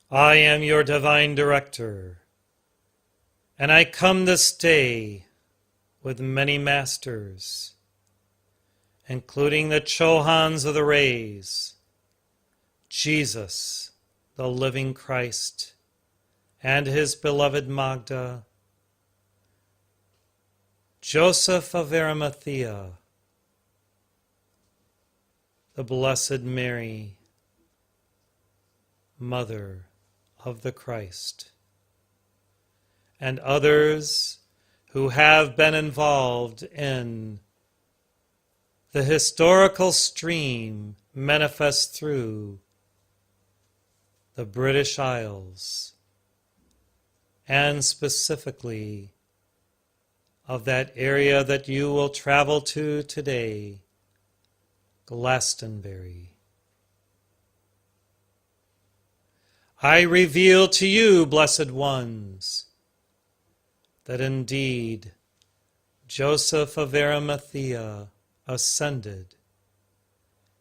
I am your divine director, and I come this day with many masters, including the Chohans of the rays, Jesus, the living Christ, and his beloved Magda, Joseph of Arimathea, the Blessed Mary, Mother of the Christ, and others who have been involved in the historical stream manifest through the British Isles, and specifically of that area that you will travel to today, Glastonbury. I reveal to you, blessed ones, that indeed Joseph of Arimathea ascended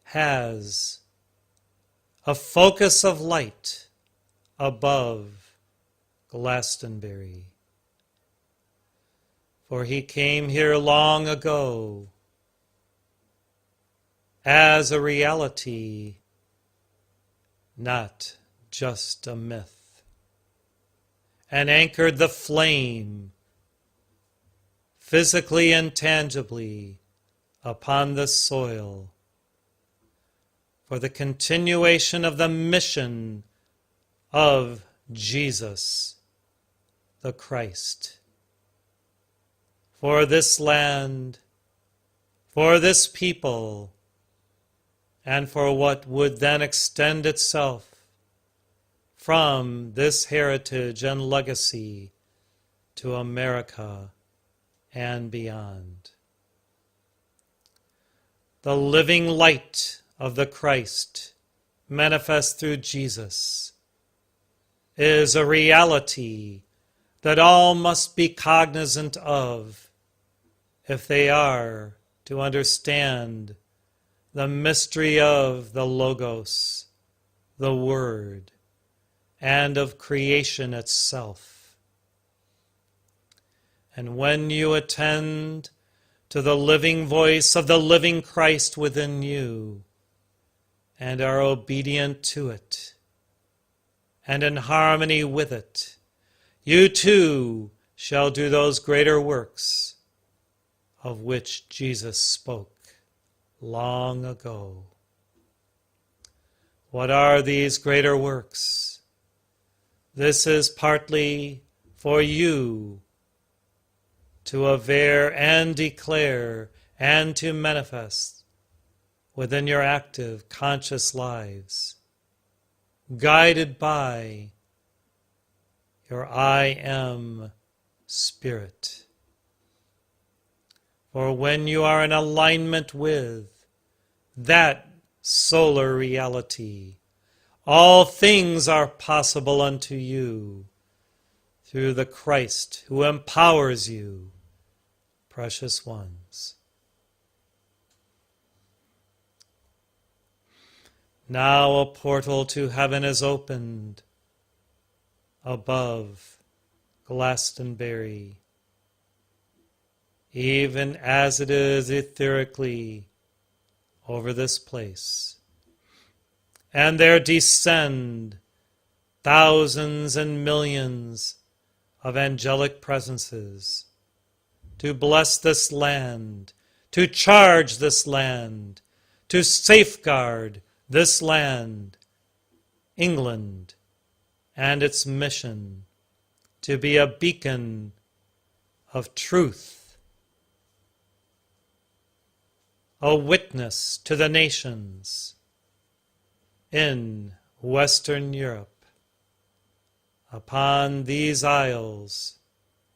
has a focus of light above Glastonbury. For he came here long ago as a reality, not just a myth, and anchored the flame physically and tangibly upon the soil for the continuation of the mission of Jesus the Christ. For this land, for this people, and for what would then extend itself from this heritage and legacy to America and beyond. The living light of the Christ manifest through Jesus is a reality that all must be cognizant of if they are to understand the mystery of the Logos, the Word, and of creation itself. And when you attend to the living voice of the living Christ within you, and are obedient to it, and in harmony with it, you too shall do those greater works of which Jesus spoke long ago. What are these greater works? This is partly for you to aver and declare and to manifest within your active, conscious lives, guided by your I Am Spirit. For when you are in alignment with that solar reality, all things are possible unto you through the Christ who empowers you, precious ones. Now a portal to heaven is opened above Glastonbury, even as it is etherically over this place. And there descend thousands and millions of angelic presences to bless this land, to charge this land, to safeguard this land, England, and its mission to be a beacon of truth, a witness to the nations in Western Europe, upon these isles,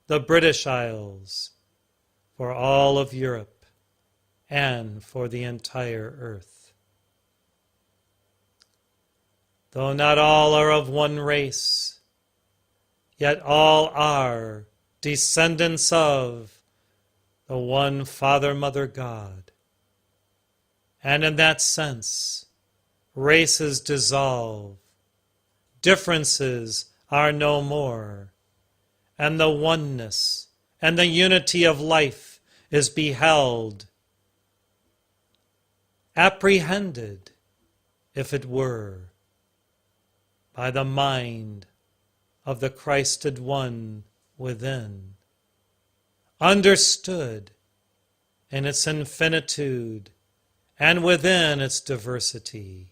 the British Isles, for all of Europe and for the entire earth. Though not all are of one race, yet all are descendants of the one Father, Mother, God. And in that sense, races dissolve, differences are no more, and the oneness and the unity of life is beheld, apprehended, if it were, by the mind of the Christed One within, understood in its infinitude and within its diversity.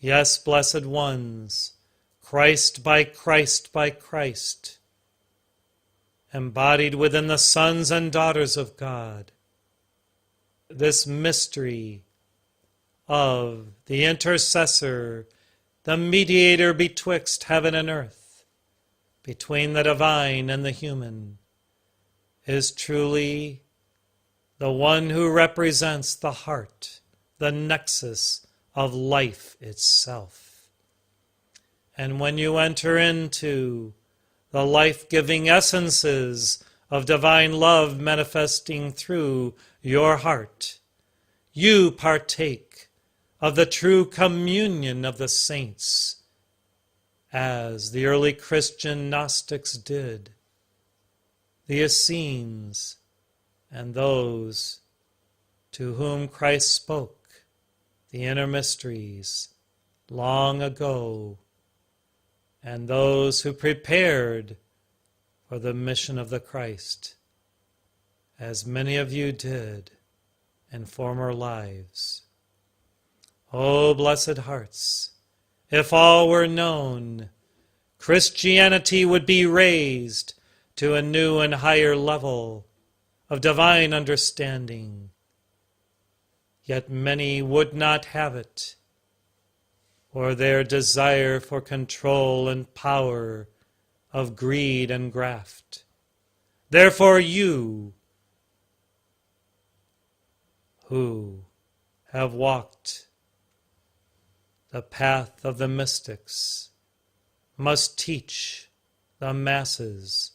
Yes, blessed ones, Christ by Christ by Christ, embodied within the sons and daughters of God, this mystery of the intercessor, the mediator betwixt heaven and earth, between the divine and the human, is truly the one who represents the heart, the nexus of life itself. And when you enter into the life-giving essences of divine love manifesting through your heart, you partake of the true communion of the saints, as the early Christian Gnostics did, the Essenes, and those to whom Christ spoke the inner mysteries long ago, and those who prepared for the mission of the Christ, as many of you did in former lives. O blessed hearts, if all were known, Christianity would be raised to a new and higher level of divine understanding. Yet many would not have it, or their desire for control and power of greed and graft. Therefore you, who have walked the path of the mystics, must teach the masses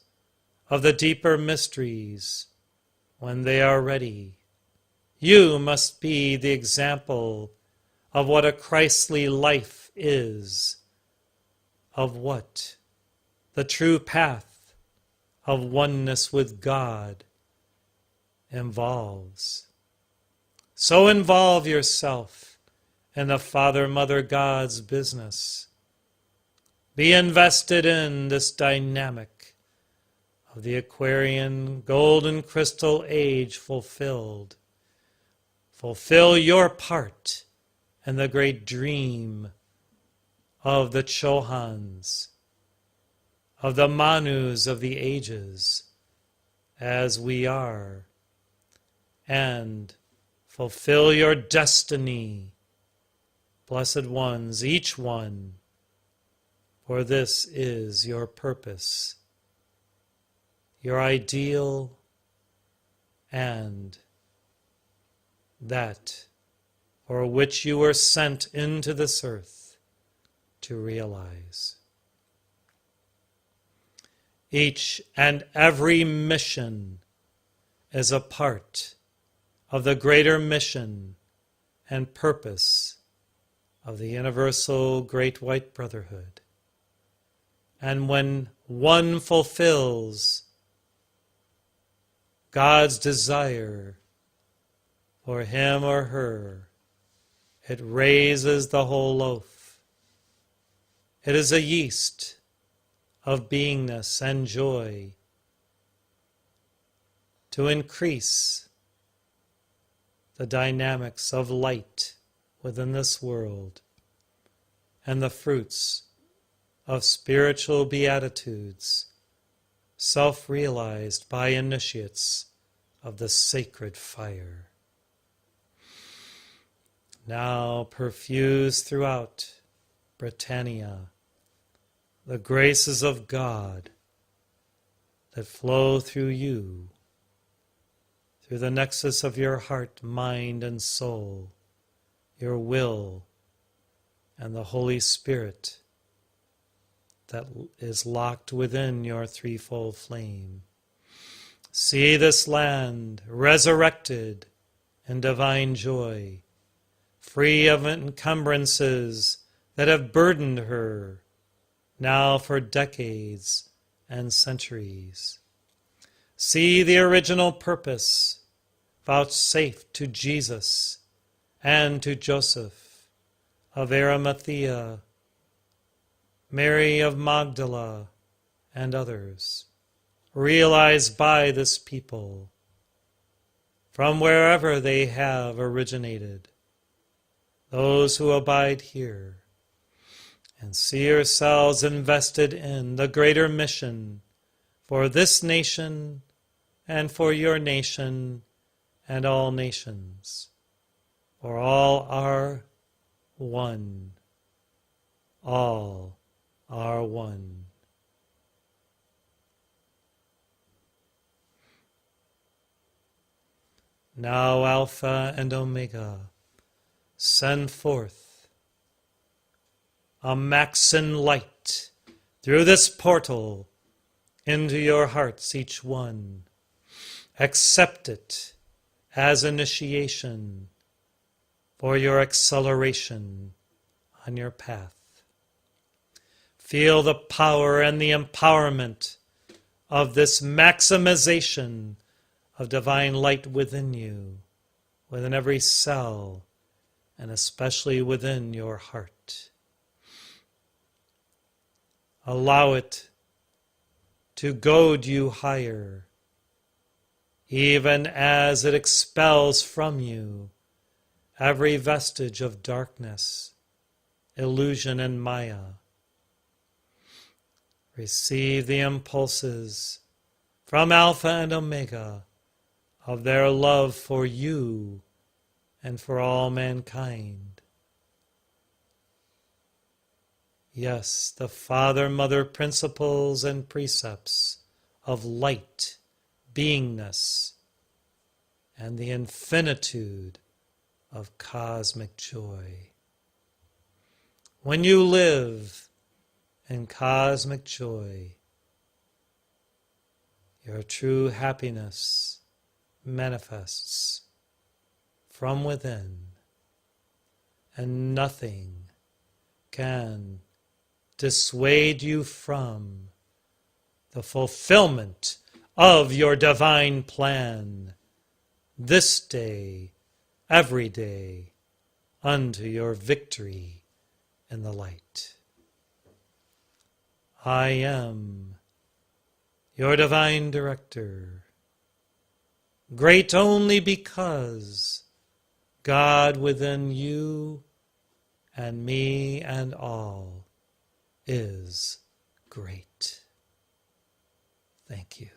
of the deeper mysteries when they are ready. You must be the example of what a Christly life is, of what the true path of oneness with God involves. So involve yourself in the Father, Mother, God's business. Be invested in this dynamic of the Aquarian golden crystal age fulfilled. Fulfill your part in the great dream of the Chohans, of the Manus of the ages, as we are, and fulfill your destiny, blessed ones, each one, for this is your purpose, your ideal, and that for which you were sent into this earth to realize. Each and every mission is a part of the greater mission and purpose of the universal Great White Brotherhood. And when one fulfills God's desire for him or her, it raises the whole loaf. It is a yeast of beingness and joy to increase the dynamics of light within this world and the fruits of spiritual beatitudes self-realized by initiates of the sacred fire. Now perfuse throughout Britannia the graces of God that flow through you, through the nexus of your heart, mind, and soul, your will, and the Holy Spirit that is locked within your threefold flame. See this land resurrected in divine joy, free of encumbrances that have burdened her now for decades and centuries. See the original purpose vouchsafed to Jesus and to Joseph of Arimathea, Mary of Magdala, and others, realized by this people from wherever they have originated, those who abide here, and see yourselves invested in the greater mission for this nation and for your nation and all nations. For all are one. All are one. Now Alpha and Omega, send forth a Maxon light through this portal into your hearts, each one. Accept it as initiation for your acceleration on your path. Feel the power and the empowerment of this maximization of divine light within you, within every cell, and especially within your heart. Allow it to goad you higher, even as it expels from you every vestige of darkness, illusion, and Maya. Receive the impulses from Alpha and Omega of their love for you and for all mankind. Yes, the Father-Mother principles and precepts of light, beingness, and the infinitude of cosmic joy. When you live in cosmic joy, your true happiness manifests from within, and nothing can dissuade you from the fulfillment of your divine plan this day, every day, unto your victory in the light. I am your divine director, great only because God within you and me and all is great. Thank you.